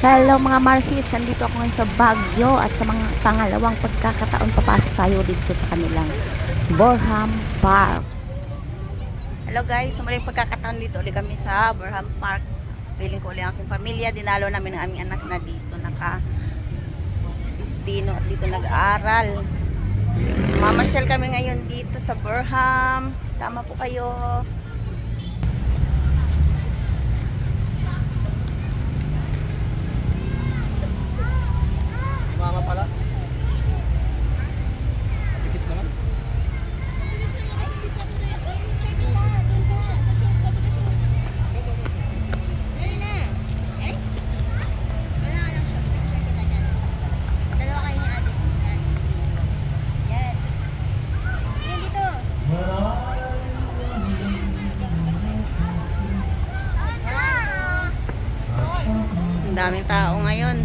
Hello mga Marshis, nandito ako ngayon sa Baguio at sa mga pangalawang pagkakataon papasok tayo dito sa kanilang Borham Park. Hello guys, sa muling pagkakataon dito ulit kami sa Borham Park. Piling ko ulit ang aking pamilya, dinalo namin ang aming anak na dito naka-destino at dito nag-aaral. Mamasyal kami ngayon dito sa Borham. Sama po kayo. Mama pala. Pikit naman. Ang daming tao ngayon.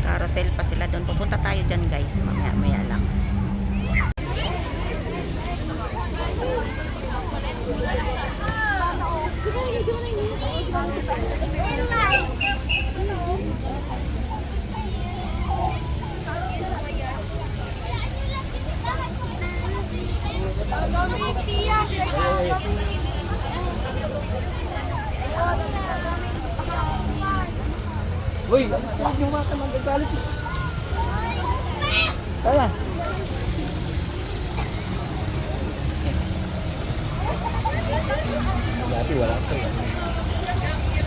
Carousel pa sila doon. Pupunta tayo dyan guys. Mamaya lang. Uy, huwag yung mata magagalit. Tala. Dati wala ko yan.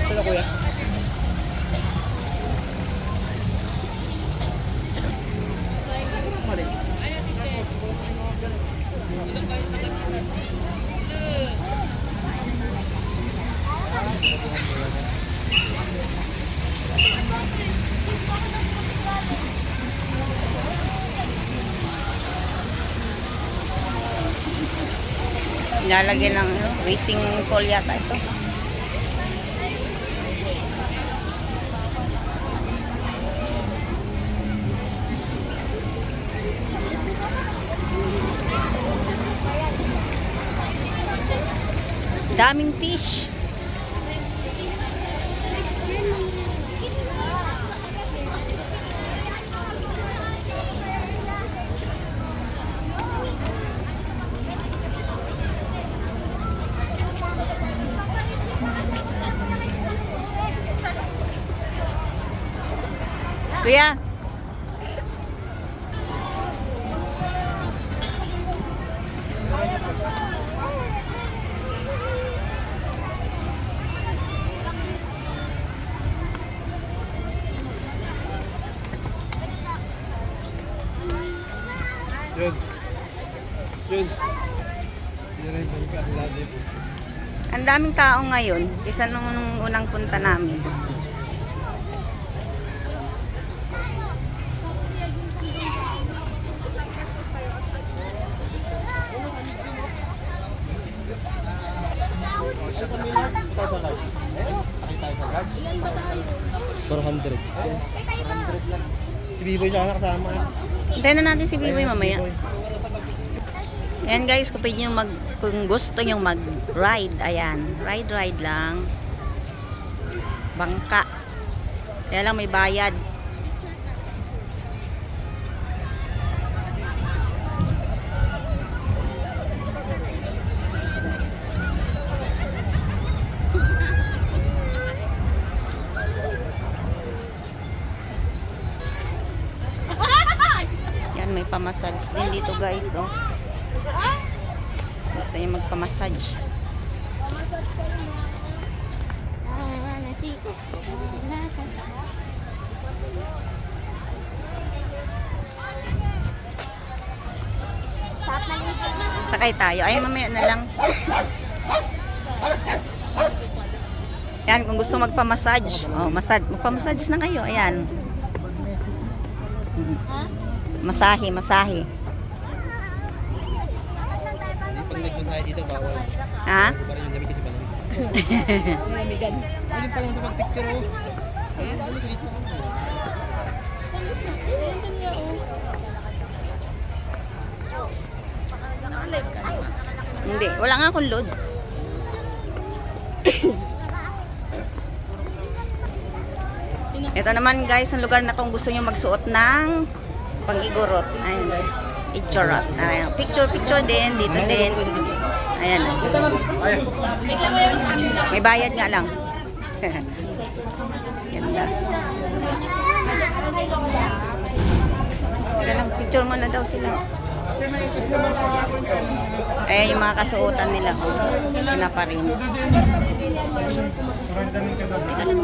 Sala kuya. Nilalagay ng racing pole yata ito. Daming fish. Kuya. Yun. Yun. Yan ang pagkakalala. Ang daming tao ngayon kaysa nung unang punta namin. Sa pamilya, tayo sa guard. Sakit tayo sa guard. 400. 400 lang. Si Biboy sana kasama. Hintayin na natin si Biboy mamaya. Ayan guys, kung gusto nyo mag-ride, ayan. Ride lang. Bangka. Kaya lang may bayad. May pamassage din dito guys, oh. Gusto niya magpamassage. Sakay tayo. Ay, mamaya na lang. Yan, kung gusto magpamassage, oh, magpamassage na kayo. Ayan. Masahe. Pag nagpunta dito, bawal. Ha? Parang yung lamig kasi malamig. Malamigan. Ayun pa lang sa pag-picture, oh. Ayun, ano sa dito? Ayun din nga, oh. Nag-live ka? Hindi, wala nga akong load. Ito naman guys, ang lugar na tong gusto nyo magsuot ng pangigurot. Ayun siya. Picturot. Ayan. Picture din. Dito din. Ayan. Bigla mo yung kanila. May bayad nga lang. Ganda. Teka lang, picture mo na daw sila. Ayan yung mga kasuotan nila. Yun pa rin. Teka lang.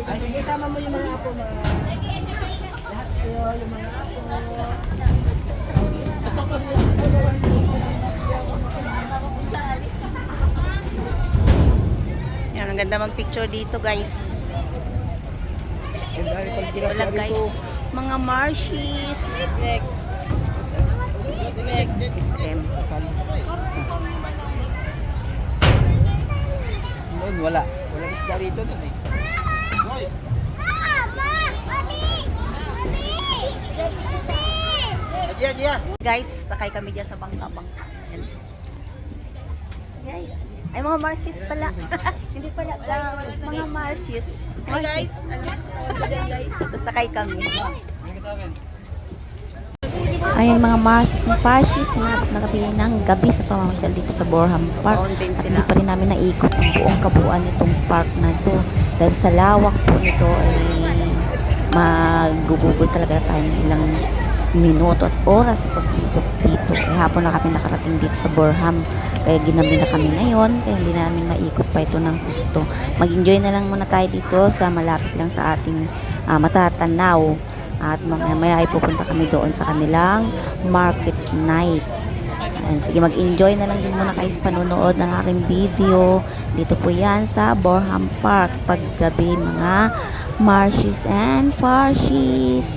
Ay, sige, sama mo yung mga apo mo. Lahat kayo, yung mga apo mo. Yan, ang ganda mag-picture dito guys. Ito lang guys. Mga marshes. Next. SM. Noon, wala. Walang isda rito doon eh. Guys, sakay kami dyan sa bangka-bangka. Ayan. Guys, ay mga marshes pala. Hindi pala guys, mga marshes. Hi guys. Sasakay kami. Ayan mga marshes ng Pashes, sinabot na kami ng gabi sa pamamasyal dito sa Borham Park. Fountain Hindi sila. pa rin namin naikot ang buong kabuuan nitong park na ito. Dahil sa lawak po nito ay magugugol talaga tayo ng ilang minuto at oras sa pag-ikot dito. Eh, hapon na kami nakarating dito sa Borham. Kaya ginabi na kami ngayon. Kaya hindi na namin maikot pa ito ng gusto. Mag-enjoy na lang muna tayo dito sa malapit lang sa ating matatanaw. At mamaya ay pupunta kami doon sa kanilang market night. And sige, mag-enjoy na lang din muna kayo sa panonood ng aking video. Dito po yan sa Borham Park. Paggabi mga marshes and farshes.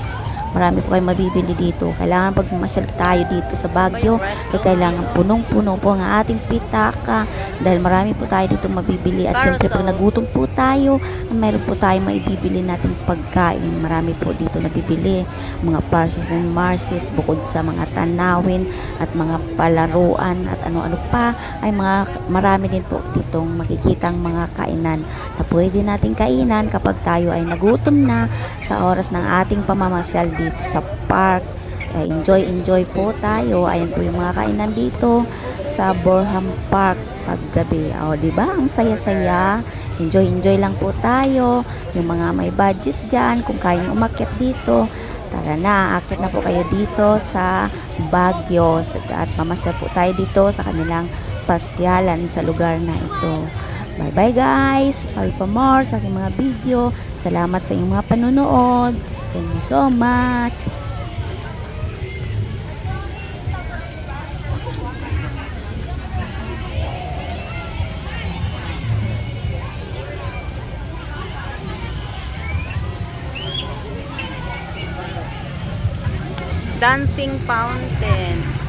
Marami po kayong mabibili dito. Kailangan pag masyal tayo dito sa Baguio, eh kailangan punong-puno po ang ating pitaka. Dahil marami po tayo dito mabibili. At syempre pag nagutom po tayo, mayroon po tayo maibibili nating pagkain. Marami po dito nabibili. Mga parshes and marshes, bukod sa mga tanawin at mga palaruan at ano-ano pa, ay marami din po ditong makikitang mga kainan na pwede nating kainan kapag tayo ay nagutom na sa oras ng ating pamamasyal dito sa park. Enjoy po tayo. Ayan po yung mga kainan dito sa Borham Park paggabi. O, diba? Ang saya-saya. Enjoy lang po tayo. Yung mga may budget dyan, kung kayang umakyat dito, tara na, akyat na po kayo dito sa Baguio. At mamasyal po tayo dito sa kanilang pasyalan sa lugar na ito. Bye-bye guys! Follow pa more sa aking mga video. Salamat sa inyong mga panunood. Thank you so much. Dancing fountain.